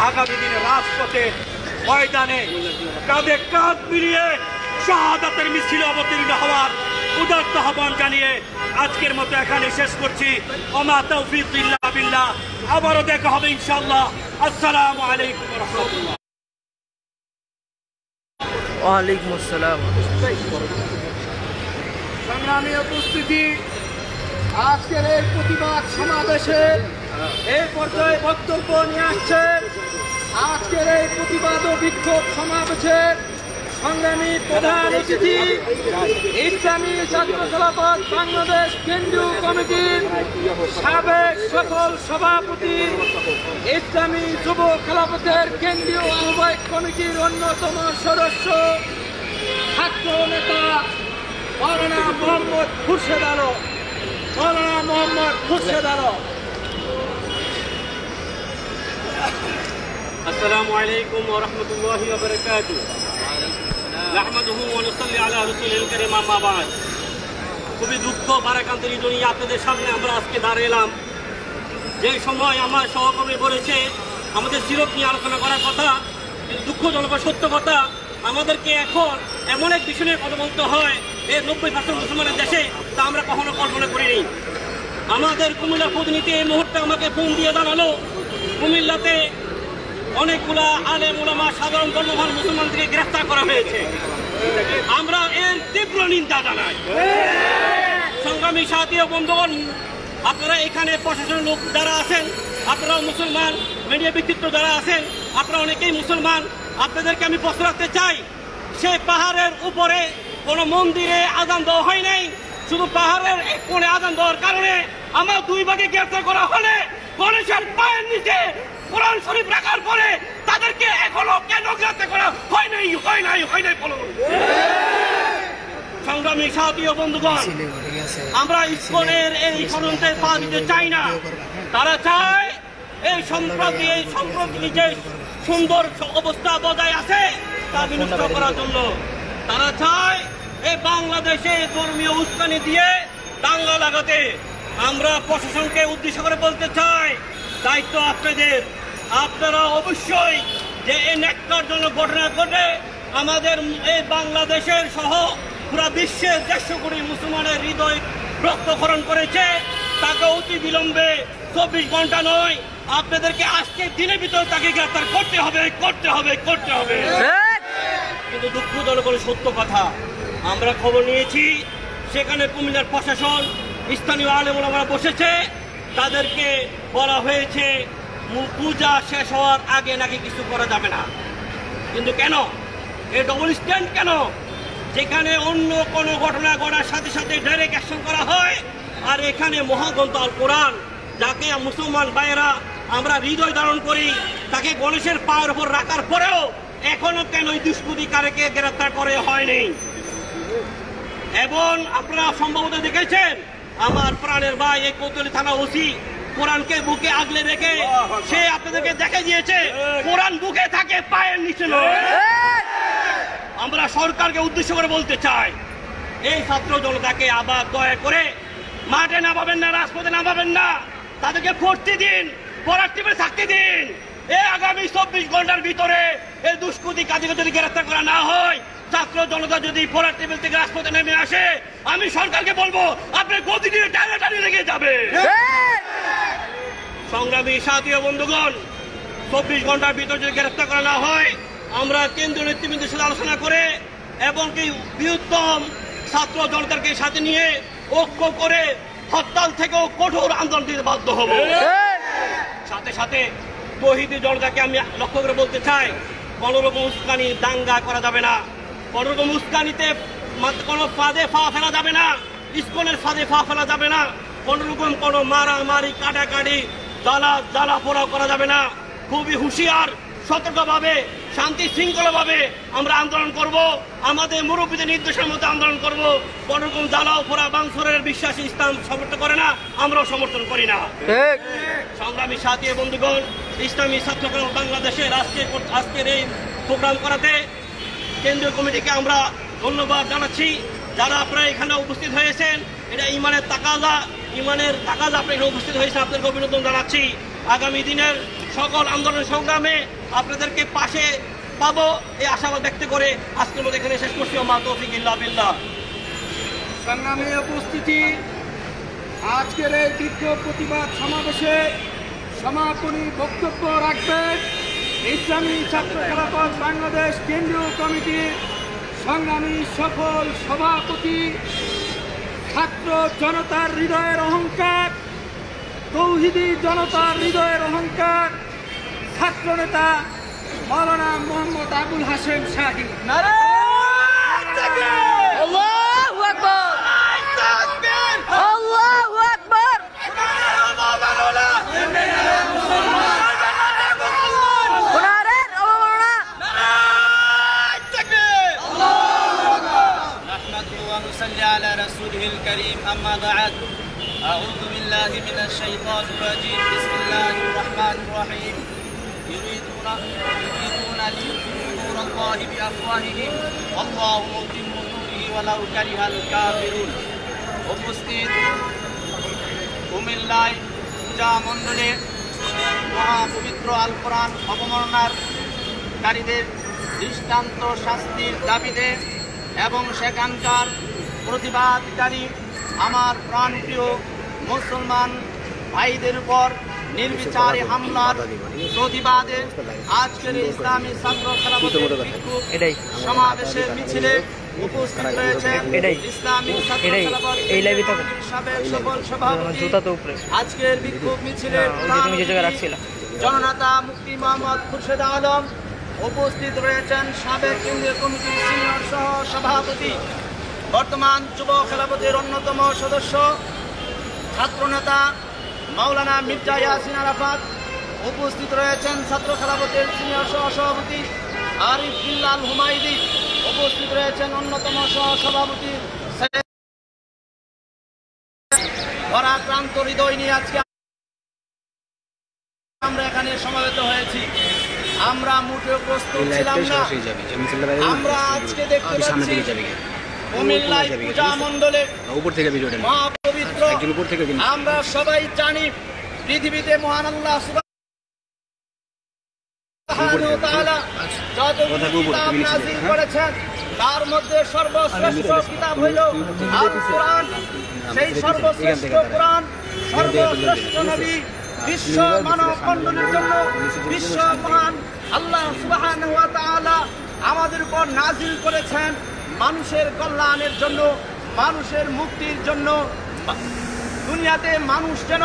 আগামী দিনে রাজপথে ময়দানে কাঁধে কাঁধ মিলিয়ে শাহাদাতের মিছিলে অবতীর্ণ হওয়ার উদাত্ত আহ্বান জানিয়ে আজকের মতো এখানে শেষ করছি। ওমা তৌফিক ইল্লা বিল্লাহ। আবারও দেখা হবে ইনশাআল্লাহ। আসসালামু আলাইকুম ওয়া রাহমাতুল্লাহ। ওয়ালাইকুম আসসালাম। সংগ্রামী উপস্থিতি, আজকের এই প্রতিবাদ সমাবেশে এই পর্যায়ে বক্তব্য নিয়ে আসছেন আজকের এই প্রতিবাদ ও বিক্ষোভ সমাবেশের সংগ্রামী প্রধান অতিথি ইসলামী ছাত্র খেলাফত বাংলাদেশ কেন্দ্রীয় কমিটির সাবেক সফল সভাপতি, ইসলামী যুব খেলাফতের কেন্দ্রীয় আহ্বায়ক কমিটির অন্যতম সদস্য, ছাত্র নেতা মাওলানা মোহাম্মদ খুরশেদ আলম। আসসালামু আলাইকুম ওয়া রাহমাতুল্লাহি ওয়া বারাকাতুহু। নাহমাদুহু ওয়া নুসাল্লি আলা রাসূলিল কারীম, আম্মা বা'দ। খুবই দুঃখ ভারাক্রান্ত হৃদয় নিয়ে আপনাদের সামনে আমরা আজকে দাঁড়িয়ে এলাম। যে সময় আমার সহকর্মী বলেছে আমাদের সিরত নিয়ে আলোচনা করার কথা, কিন্তু দুঃখজনক সত্য কথা, আমাদেরকে এখন এমন এক বিষয় নিয়ে কথা বলতে হয় এই 90% মুসলমানের দেশে, তা আমরা কখনো কল্পনা করিনি। আমাদের কুমিল্লার প্রতিনিধি এই মুহূর্তে আমাকে ফোন দিয়ে জানালো কুমিল্লাতে অনেকগুলা আলেম ওলামা সাধারণ গণ্যমান্য মুসলমানদেরকে গ্রেফতার করা হয়েছে। আমরা এর তীব্র নিন্দা জানাই। সংগ্রামী সাথী ও বন্ধুগণ, আপনারা এখানে প্রশাসনের লোক যারা আছেন, আপনারাও মুসলমান, মিডিয়া ব্যক্তিত্ব যারা আছেন, আপনারা অনেকেই মুসলমান। আপনাদেরকে আমি প্রশ্ন রাখতে চাই, সেই পাহাড়ের উপরে কোনো মন্দিরে আজান দেওয়া হয় নাই, শুধু পাহাড়ের এক কোণে আজান দেওয়ার কারণে আমার 2 ভাগে গ্রেফতার করা হলে গণেশের পায়ের নিচে কোরআন শরীফ রাখার পরে তাদেরকে এখনো কেন গ্রেফতার করা হয় নাই বলুন। সংগ্রামী সাথী ও বন্ধুগণ, আমরা ইসকনের এই ষড়যন্ত্রের পা দিতে চাই না। তারা চায় এই সম্প্রতি যে সুন্দর অবস্থা বজায় আছে তা বিনষ্ট করার জন্য। তারা চায় এই বাংলাদেশে ধর্মীয় উস্কানি দিয়ে দাঙ্গা লাগাতে। আমরা প্রশাসনকে উদ্দেশ্য করে বলতে চাই, দায়িত্ব আপনাদের। আপনারা অবশ্যই যে এই ন্যাক্কারজনক ঘটনা ঘটে আমাদের এই বাংলাদেশের সহ পুরা বিশ্বের 150 কোটি মুসলমানের হৃদয় রক্তক্ষরণ করেছে, তাকে অতি বিলম্বে 24 ঘন্টা নয়, আপনাদেরকে আজকে দিনের ভিতরে তাকে গ্রেফতার করতে হবে। কিন্তু দুঃখজনক সত্য কথা, আমরা খবর নিয়েছি সেখানে কুমিল্লার প্রশাসন, স্থানীয় আলেম ওলামারা বসেছে, তাদেরকে বলা হয়েছে পূজা শেষ হওয়ার আগে নাকি কিছু করা যাবে না। কিন্তু কেন এই ডবল স্ট্যান্ড? কেন যেখানে অন্য কোনো ঘটনা ঘটার সাথে সাথে ডাইরেক্ট অ্যাকশন করা হয়, আর এখানে মহাগ্রন্থ আল কোরআন, যাকে মুসলমান ভাইয়েরা আমরা হৃদয় ধারণ করি, তাকে গণেশের পায়ের উপর রাখার পরেও এখনো কেন এই দুষ্কৃতিকারীকে গ্রেফতার করে হয়নি? এবং আপনারা সম্ভবত দেখেছেন আমার প্রাণের ভাই এই কোতোয়ালি থানা ওসি কোরআনকে বুকে আগলে রেখে সে আপনাদেরকে দেখে দিয়েছে কোরআন বুকে থাকে, পায়ের নিচে নয়। আমরা সরকারকে উদ্দেশ্য করে বলতে চাই, এই ছাত্র জনতাকে আবার দয়া করে মাঠে নামাবেন না, রাজপথে নামাবেন না, তাদেরকে পড়তে দিন, পড়ার টেবিলে থাকতে দিন। এই আগামী 24 ঘন্টার ভিতরে এই দুষ্কৃতিকারীকে যদি গ্রেফতার করা না হয়, ছাত্র জনতা যদি পড়ার টেবিল থেকে রাজপথে নেমে আসে, আমি সরকারকে বলবো আপনি গতি দিয়ে টানাটানি লেগে যাবে। সংগ্রামী সাথী ও বন্ধুগণ, 24 ঘন্টার ভিতরে যদি গ্রেফতার করা না হয়, আমরা কেন্দ্রীয় নেতৃবৃন্দের সাথে আলোচনা করে এবং কি বৃহত্তম ছাত্র জনতাকে সাথে নিয়ে ঐক্য করে হরতাল থেকেও কঠোর আন্দোলন দিতে বাধ্য হব। সাথে সাথে তৌহিদি জনতাকে আমি লক্ষ্য করে বলতে চাই, কোনোরকম উস্কানি দাঙ্গা করা যাবে না, কোনোরকম উস্কানিতে কোনো ফাঁদে পা ফেলা যাবে না, ইসকনের ফাঁদে পা ফেলা যাবে না, কোনোরকম কোনো মারামারি কাটাকাটি জ্বালা পোড়া করা যাবে না। খুবই হুঁশিয়ার সতর্কভাবে শান্তি শৃঙ্খলাভাবে আমরা আন্দোলন করব, আমাদের মুরব্বীদের নির্দেশের মধ্যে আন্দোলন করব। কোনোরকম জ্বালাও পোড়া বাংসরের বিশ্বাসী ইসলাম সমর্থন করে না, আমরাও সমর্থন করি না। সংগ্রামী সাথী বন্ধুগণ, ইসলামী ছাত্র বাংলাদেশের আজকের এই প্রোগ্রাম করাতে কেন্দ্রীয় কমিটিকে আমরা ধন্যবাদ জানাচ্ছি। যারা আপনারা এখানে উপস্থিত হয়েছেন, এটা ইমানের তাকাজা, আপনি এখানে উপস্থিত হয়েছেন, আপনাদেরকে অভিনন্দন জানাচ্ছি। আগামী দিনের সকল আন্দোলন সংগ্রামে আপনাদেরকে পাশে পাবো এই আশাবাদ ব্যক্ত করে আজকের মধ্যে এখানে শেষ করছি। মা তৌফিক ইল্লা বিল্লাহ। সংগ্রামী উপস্থিতি, আজকের এই বিক্ষোভ প্রতিবাদ সমাবেশে সমাপনী বক্তব্য রাখবেন ইসলামী ছাত্র খেলাফত বাংলাদেশ কেন্দ্রীয় কমিটির সংগ্রামী সফল সভাপতি, ছাত্র জনতার হৃদয়ের অহংকার, তৌহিদি জনতার হৃদয়ের অহংকার, ছাত্র নেতা মাওলানা মোহাম্মদ আবুল হাশেম শাহী। আল্লাহু আকবার, আল্লাহু আকবার। কোরআনের অবমাননা। نحمده ونصلي على رسوله الكريم أما بعد أعوذ بالله من الشيطان الرجيم بسم الله الرحمن الرحيم يريدون ليطفئوا نور الله بأفواههم والله متم نوره ولو كره الكافرون। উপস্থিত কুমিল্লায় পূজা মণ্ডলে মহাপবিত্র আল কোরআন অবমাননাকারীদের দৃষ্টান্ত শাস্তির দাবিতে এবং সেখানকার প্রতিবাদকারী আমার প্রাণপ্রিয় মুসলমান ভাইদের উপর নির্বিচারে হামলার প্রতিবাদে আজকের ইসলামী ছাত্র খেলাফতের বিক্ষোভ সমাবেশের মিছিলে উপস্থিত রয়েছে ইসলামী ছাত্র খেলাফত সাবেক সফল সভাপতি। আজকের বিক্ষোভ মিছিলের জননেতা মুফতি মোহাম্মদ খুরশেদ আলম, উপস্থিত রয়েছেন সাবেক কেন্দ্রীয় কমিটির সিনিয়র সহ সভাপতি, বর্তমান যুব খেলাফতের অন্যতম সদস্য ছাত্রনেতা মাওলানা মির্জা ইয়াসিন আরাফাত, উপস্থিত রয়েছেন ছাত্র খেলাফতের সিনিয়র সহ সভাপতি আরিফ বিল্লাল হুমায়দি, উপস্থিত রয়েছেন অন্যতম সহ সভাপতি পরাক্রান্ত হৃদয় নিয়ে আজকে আমরা এখানে সমবেত হয়েছি। আমরা মোটেও প্রস্তুত ছিলাম না। আমরা আজকে দেখতে পাচ্ছি কুমিল্লায় পূজা মণ্ডলে মহাপবিত্র, আমরা সবাই জানি পৃথিবীতে মহান আল্লাহ সুবহানাহু ওয়া তাআলা যতগুলো কিতাব নাযিল করেছেন তার মধ্যে সর্বশ্রেষ্ঠ কিতাব হইল আল কোরআন। সেই সর্বশ্রেষ্ঠ কোরআন, সর্বশ্রেষ্ঠ নবী বিশ্ব মানব মণ্ডলীর জন্য, বিশ্ব মহান আল্লাহ সুবহানাহু ওয়া তাআলা আমাদের উপর নাযিল করেছেন মানুষের কল্যাণের জন্য, মানুষের মুক্তির জন্য। দুনিয়াতে মানুষ যেন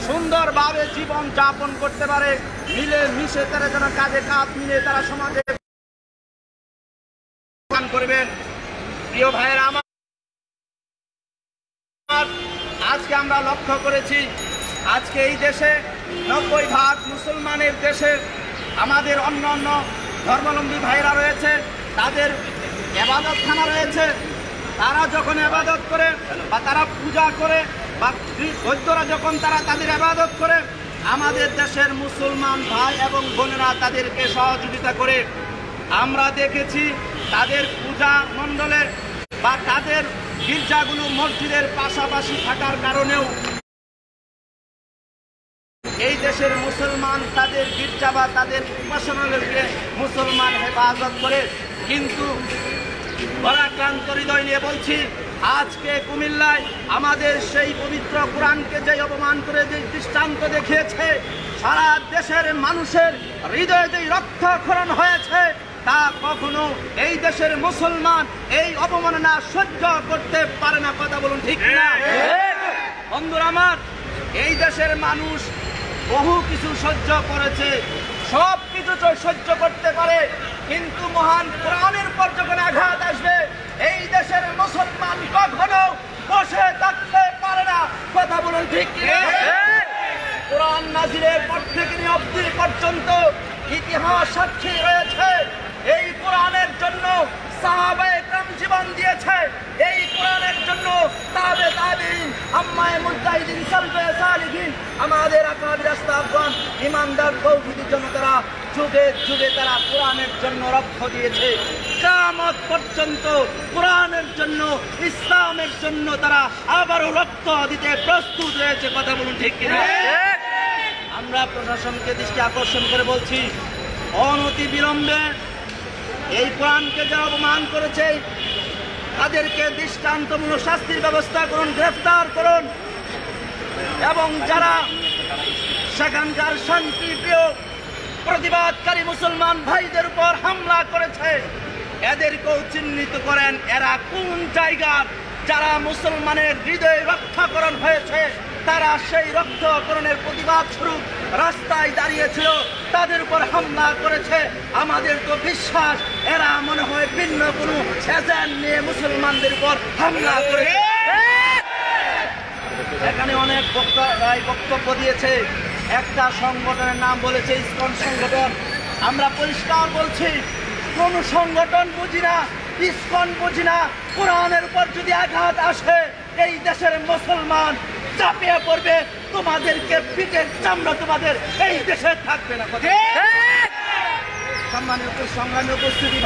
সুন্দরভাবে জীবন যাপন করতে পারে, মিলে মিশে তারা যেন কাজে কাজ মিলে তারা সমাজে করবেন। প্রিয় ভাইয়েরা আমার, আজকে আমরা লক্ষ্য করেছি আজকে এই দেশে 90% মুসলমানের দেশে আমাদের অন্য অন্য ধর্মাবলম্বী ভাইরা রয়েছে, তাদের ইবাদতখানা রয়েছে। তারা যখন ইবাদত করে বা তারা পূজা করে বা বৌদ্ধরা যখন তারা তাদের ইবাদত করে, আমাদের দেশের মুসলমান ভাই এবং বোনেরা তাদেরকে সহযোগিতা করে। আমরা দেখেছি তাদের পূজা মণ্ডলে বা তাদের গির্জাগুলো মসজিদের পাশাপাশি থাকার কারণেও এই দেশের মুসলমান তাদের গির্জা বা তাদের উপাসনালয়কে মুসলমান হেফাজত করে। কিন্তু পরাক্রান্ত হৃদয় নিয়ে বলছি, আজকে কুমিল্লায় আমাদের সেই পবিত্র কোরআনকে যে অপমান করে যে দৃষ্টান্ত দেখিয়েছে, সারা দেশের মানুষের হৃদয়ে যে রক্তক্ষরণ হয়েছে, তা কখনো এই দেশের মুসলমান এই অপমাননা সহ্য করতে পারে না। কথা বলুন ঠিক না? বন্ধুরা আমার, এই দেশের মানুষ বহু কিছু সহ্য করেছে, সব কিছু সহ্য করতে পারে, কিন্তু মহান কোরআনের পর যখন আঘাত আসবে এই দেশের মুসলমান কখনো বসে থাকতে পারে না। কথা বলুন ঠিক না? কোরআন নাজিলের পর থেকে নিয়ে অবধি পর্যন্ত ইতিহাস সাক্ষী রয়েছে এই কোরআনের জন্য সাহাবায়ে কেরাম জীবন দিয়েছে, এই কোরআনের জন্য তাবে তাবিঈন, আম্মায়ে মুজতাহিদিন, সালফে সালিহিন, আমাদের আকাবির আস্তাগফার ইমানদার তৌহিদি জনতারা যুগে যুগে তারা কোরআনের জন্য রক্ত দিয়েছে। কিয়ামত পর্যন্ত কোরআনের জন্য, ইসলামের জন্য তারা আবারও রক্ত দিতে প্রস্তুত রয়েছে। কথা বলুন ঠিক কিনা? আমি আমরা প্রশাসনকে দৃষ্টি আকর্ষণ করে বলছি, অনতি বিলম্বে এই কোরআনকে যারা অপমান করেছে তাদেরকে দৃষ্টান্তমূলক শাস্তির ব্যবস্থা করুন, গ্রেফতার করুন। এবং যারা সেখানকার শান্তিপ্রিয় প্রতিবাদকারী মুসলমান ভাইদের উপর হামলা করেছে এদেরকেও চিহ্নিত করেন, এরা কোন জায়গার, যারা মুসলমানের হৃদয়ে রক্ষাকরণ হয়েছে তারা সেই রক্তকরণের প্রতিবাদ স্বরূপ রাস্তায় দাঁড়িয়েছিল, তাদের উপর হামলা করেছে। আমাদের তো বিশ্বাস এরা মনে হয় ভিন্ন কোনো এজেন্ট নিয়ে মুসলমানদের উপর হামলা করেছে। এখানে অনেক বক্তব্য দিয়েছে, একটা সংগঠনের নাম বলেছে ইসকন সংগঠন। আমরা পরিষ্কার বলছি, কোন সংগঠন বুঝি না, ইসকন বুঝি না। কোরআনের উপর যদি আঘাত আসে এই দেশের মুসলমান চাপিয়ে পড়বে, তোমাদেরকে পিঠের চামড়া তোমাদের এই দেশে থাকবে না। সম্মানিত সংগ্রামী উপস্থিতি।